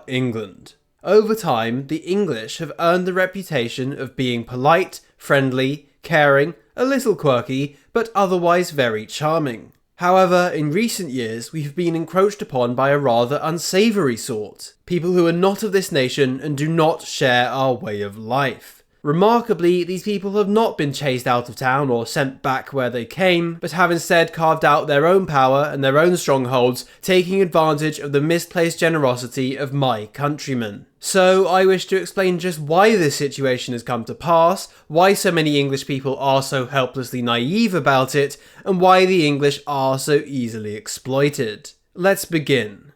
England. Over time, the English have earned the reputation of being polite, friendly, caring, a little quirky, but otherwise very charming. However, in recent years, we have been encroached upon by a rather unsavoury sort. People who are not of this nation and do not share our way of life. Remarkably, these people have not been chased out of town or sent back where they came, but have instead carved out their own power and their own strongholds, taking advantage of the misplaced generosity of my countrymen. So I wish to explain just why this situation has come to pass, why so many English people are so helplessly naive about it, and why the English are so easily exploited. Let's begin.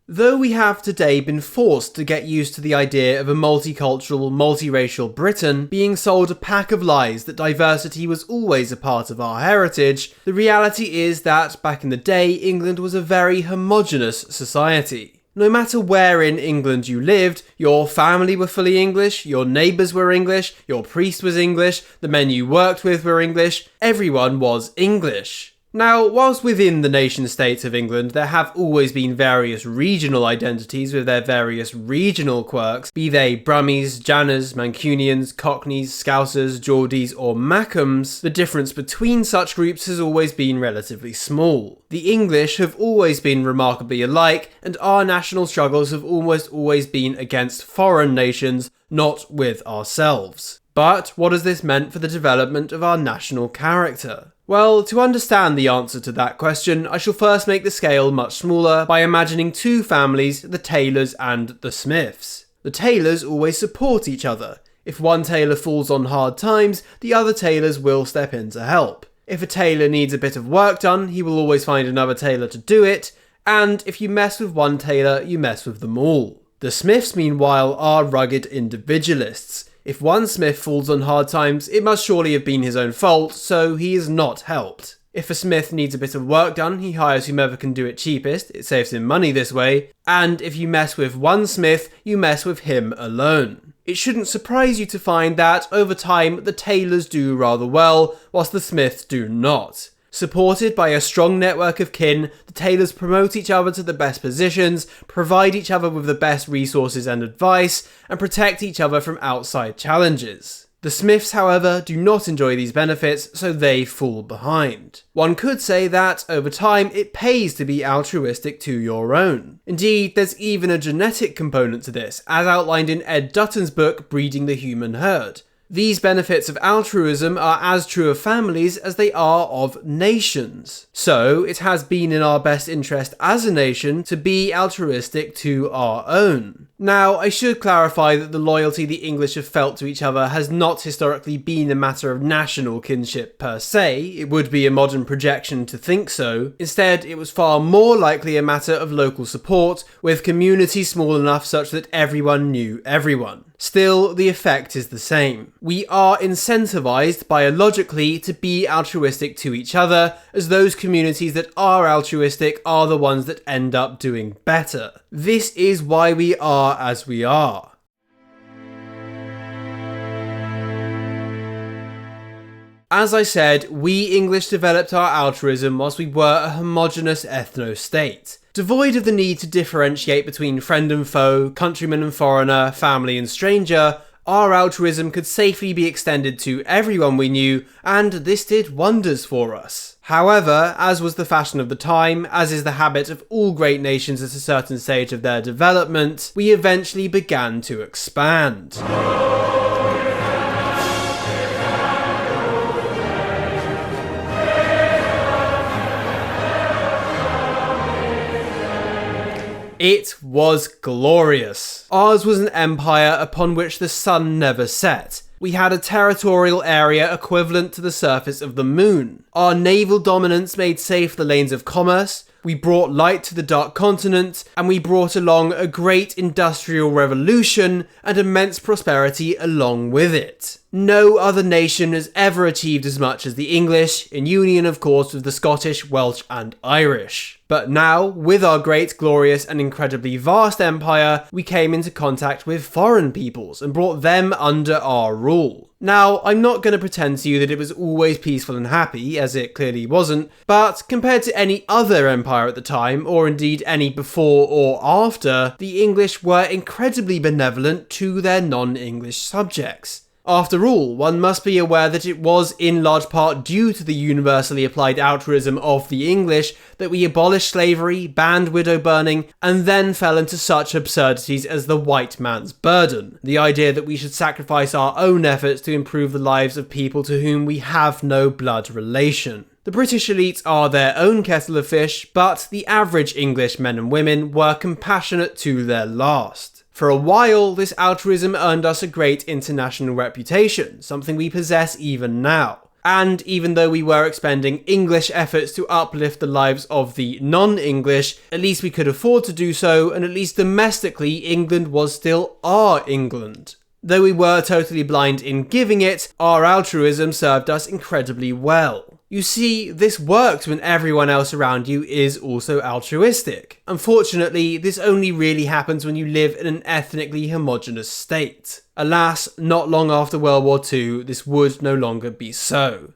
Though we have today been forced to get used to the idea of a multicultural, multiracial Britain being sold a pack of lies that diversity was always a part of our heritage, the reality is that back in the day, England was a very homogenous society. No matter where in England you lived, your family were fully English, your neighbours were English, your priest was English, the men you worked with were English, everyone was English. Now, whilst within the nation-states of England there have always been various regional identities with their various regional quirks, be they Brummies, Janners, Mancunians, Cockneys, Scousers, Geordies or Mackhams, the difference between such groups has always been relatively small. The English have always been remarkably alike, and our national struggles have almost always been against foreign nations, not with ourselves. But what has this meant for the development of our national character? Well, to understand the answer to that question, I shall first make the scale much smaller by imagining two families, the Taylors and the Smiths. The Taylors always support each other. If one tailor falls on hard times, the other tailors will step in to help. If a tailor needs a bit of work done, he will always find another tailor to do it, and if you mess with one tailor, you mess with them all. The Smiths, meanwhile, are rugged individualists. If one smith falls on hard times, it must surely have been his own fault, so he is not helped. If a smith needs a bit of work done, he hires whomever can do it cheapest, it saves him money this way, and if you mess with one smith, you mess with him alone. It shouldn't surprise you to find that, over time, the tailors do rather well, whilst the smiths do not. Supported by a strong network of kin, the tailors promote each other to the best positions, provide each other with the best resources and advice, and protect each other from outside challenges. The Smiths, however, do not enjoy these benefits, so they fall behind. One could say that, over time, it pays to be altruistic to your own. Indeed, there's even a genetic component to this, as outlined in Ed Dutton's book, Breeding the Human Herd. These benefits of altruism are as true of families as they are of nations. So, it has been in our best interest as a nation to be altruistic to our own. Now, I should clarify that the loyalty the English have felt to each other has not historically been a matter of national kinship per se. It would be a modern projection to think so. Instead, it was far more likely a matter of local support, with communities small enough such that everyone knew everyone. Still, the effect is the same. We are incentivized biologically to be altruistic to each other, as those communities that are altruistic are the ones that end up doing better. This is why we are as we are. As I said, we English developed our altruism whilst we were a homogenous ethno-state. Devoid of the need to differentiate between friend and foe, countryman and foreigner, family and stranger, our altruism could safely be extended to everyone we knew, and this did wonders for us. However, as was the fashion of the time, as is the habit of all great nations at a certain stage of their development, we eventually began to expand. It was glorious. Ours was an empire upon which the sun never set. We had a territorial area equivalent to the surface of the moon. Our naval dominance made safe the lanes of commerce. We brought light to the dark continent, and we brought along a great industrial revolution and immense prosperity along with it. No other nation has ever achieved as much as the English, in union of course with the Scottish, Welsh and Irish. But now, with our great, glorious and incredibly vast empire, we came into contact with foreign peoples and brought them under our rule. Now, I'm not going to pretend to you that it was always peaceful and happy, as it clearly wasn't, but compared to any other empire at the time, or indeed any before or after, the English were incredibly benevolent to their non-English subjects. After all, one must be aware that it was in large part due to the universally applied altruism of the English that we abolished slavery, banned widow burning, and then fell into such absurdities as the white man's burden, the idea that we should sacrifice our own efforts to improve the lives of people to whom we have no blood relation. The British elite are their own kettle of fish, but the average English men and women were compassionate to their last. For a while, this altruism earned us a great international reputation, something we possess even now. And even though we were expending English efforts to uplift the lives of the non-English, at least we could afford to do so, and at least domestically, England was still our England. Though we were totally blind in giving it, our altruism served us incredibly well. You see, this works when everyone else around you is also altruistic. Unfortunately, this only really happens when you live in an ethnically homogenous state. Alas, not long after World War II, this would no longer be so.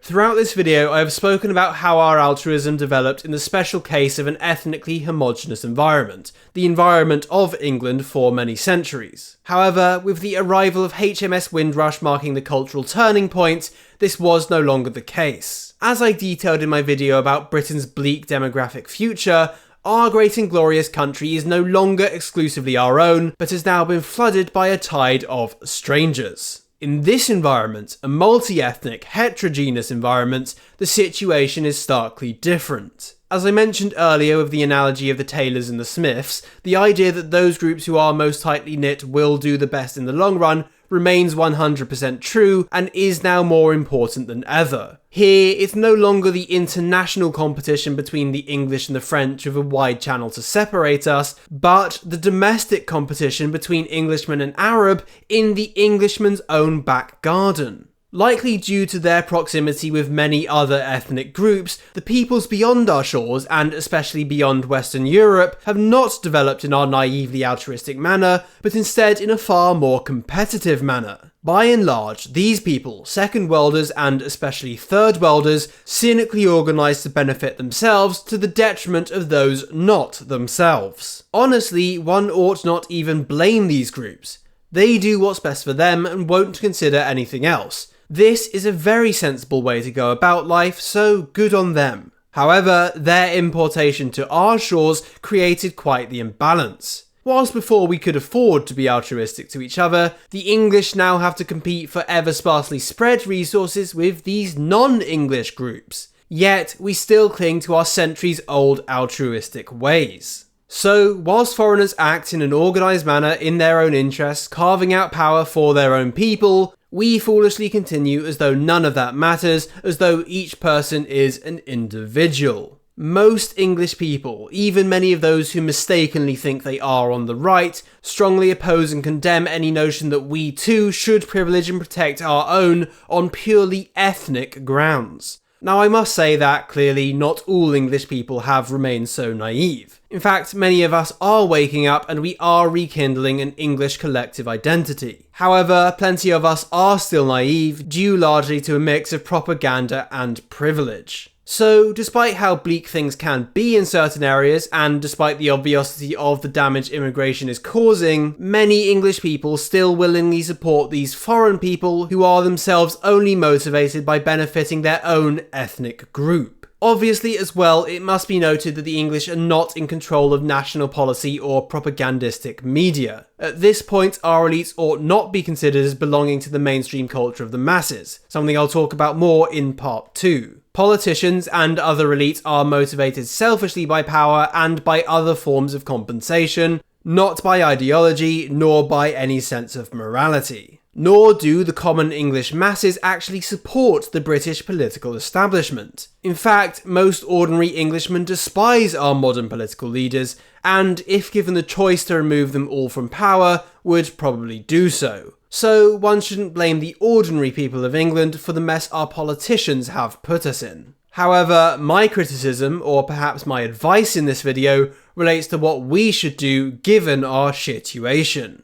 Throughout this video, I have spoken about how our altruism developed in the special case of an ethnically homogenous environment, the environment of England for many centuries. However, with the arrival of HMS Windrush marking the cultural turning point, this was no longer the case. As I detailed in my video about Britain's bleak demographic future, our great and glorious country is no longer exclusively our own, but has now been flooded by a tide of strangers. In this environment, a multi-ethnic, heterogeneous environment, the situation is starkly different. As I mentioned earlier with the analogy of the Taylors and the Smiths, the idea that those groups who are most tightly knit will do the best in the long run remains 100% true and is now more important than ever. Here, it's no longer the international competition between the English and the French with a wide channel to separate us, but the domestic competition between Englishman and Arab in the Englishman's own back garden. Likely due to their proximity with many other ethnic groups, the peoples beyond our shores, and especially beyond Western Europe, have not developed in our naively altruistic manner, but instead in a far more competitive manner. By and large, these people, second worlders and especially third worlders, cynically organise to benefit themselves to the detriment of those not themselves. Honestly, one ought not even blame these groups. They do what's best for them and won't consider anything else. This is a very sensible way to go about life, so good on them. However, their importation to our shores created quite the imbalance. Whilst before we could afford to be altruistic to each other, the English now have to compete for ever sparsely spread resources with these non-English groups. Yet, we still cling to our centuries-old altruistic ways. So, whilst foreigners act in an organised manner in their own interests, carving out power for their own people, we foolishly continue as though none of that matters, as though each person is an individual. Most English people, even many of those who mistakenly think they are on the right, strongly oppose and condemn any notion that we too should privilege and protect our own on purely ethnic grounds. Now, I must say that clearly not all English people have remained so naive. In fact, many of us are waking up and we are rekindling an English collective identity. However, plenty of us are still naive, due largely to a mix of propaganda and privilege. So, despite how bleak things can be in certain areas, and despite the obviousity of the damage immigration is causing, many English people still willingly support these foreign people who are themselves only motivated by benefiting their own ethnic group. Obviously, as well, it must be noted that the English are not in control of national policy or propagandistic media. At this point, our elites ought not be considered as belonging to the mainstream culture of the masses, something I'll talk about more in part 2. Politicians and other elites are motivated selfishly by power and by other forms of compensation, not by ideology, nor by any sense of morality. Nor do the common English masses actually support the British political establishment. In fact, most ordinary Englishmen despise our modern political leaders, and if given the choice to remove them all from power, would probably do so. So one shouldn't blame the ordinary people of England for the mess our politicians have put us in. However, my criticism, or perhaps my advice in this video, relates to what we should do given our situation.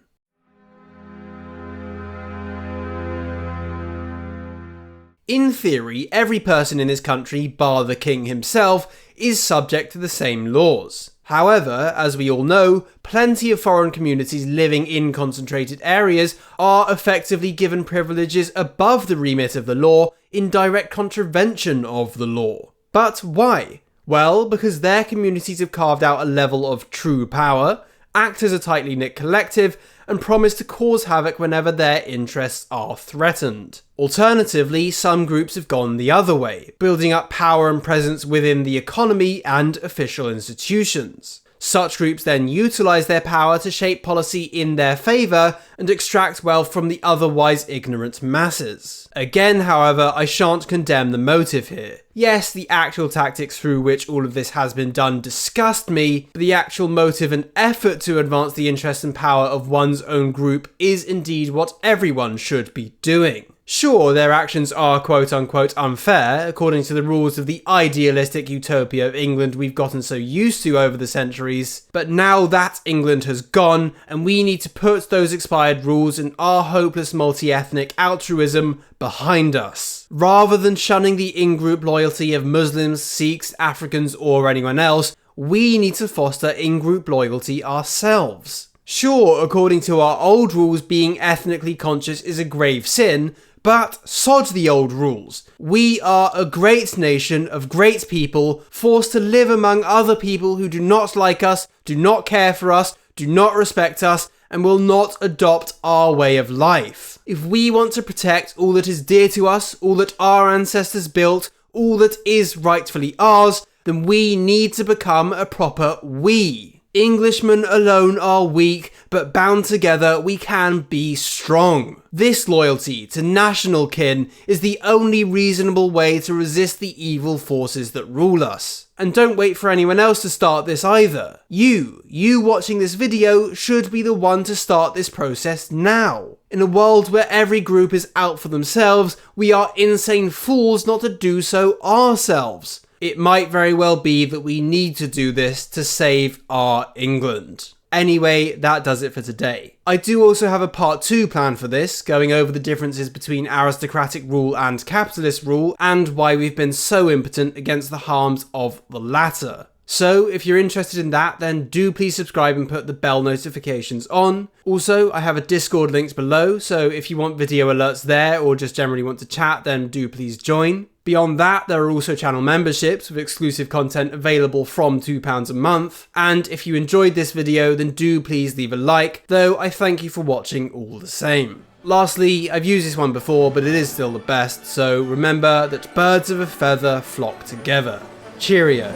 In theory, every person in this country, bar the king himself, is subject to the same laws. However, as we all know, plenty of foreign communities living in concentrated areas are effectively given privileges above the remit of the law in direct contravention of the law. But why? Well, because their communities have carved out a level of true power, act as a tightly knit collective, and promise to cause havoc whenever their interests are threatened. Alternatively, some groups have gone the other way, building up power and presence within the economy and official institutions. Such groups then utilise their power to shape policy in their favour and extract wealth from the otherwise ignorant masses. Again, however, I shan't condemn the motive here. Yes, the actual tactics through which all of this has been done disgust me, but the actual motive and effort to advance the interest and power of one's own group is indeed what everyone should be doing. Sure, their actions are quote-unquote unfair, according to the rules of the idealistic utopia of England we've gotten so used to over the centuries, but now that England has gone, and we need to put those expired rules and our hopeless multi-ethnic altruism behind us. Rather than shunning the in-group loyalty of Muslims, Sikhs, Africans, or anyone else, we need to foster in-group loyalty ourselves. Sure, according to our old rules, being ethnically conscious is a grave sin, but sod the old rules. We are a great nation of great people, forced to live among other people who do not like us, do not care for us, do not respect us, and will not adopt our way of life. If we want to protect all that is dear to us, all that our ancestors built, all that is rightfully ours, then we need to become a proper we. Englishmen alone are weak, but bound together we can be strong. This loyalty to national kin is the only reasonable way to resist the evil forces that rule us. And don't wait for anyone else to start this either. You watching this video should be the one to start this process now. In a world where every group is out for themselves, we are insane fools not to do so ourselves. It might very well be that we need to do this to save our England. Anyway, that does it for today. I do also have a part 2 planned for this, going over the differences between aristocratic rule and capitalist rule, and why we've been so impotent against the harms of the latter. So, if you're interested in that, then do please subscribe and put the bell notifications on. Also, I have a Discord linked below, so if you want video alerts there or just generally want to chat, then do please join. Beyond that, there are also channel memberships with exclusive content available from £2 a month. And if you enjoyed this video, then do please leave a like, though I thank you for watching all the same. Lastly, I've used this one before, but it is still the best, so remember that birds of a feather flock together. Cheerio.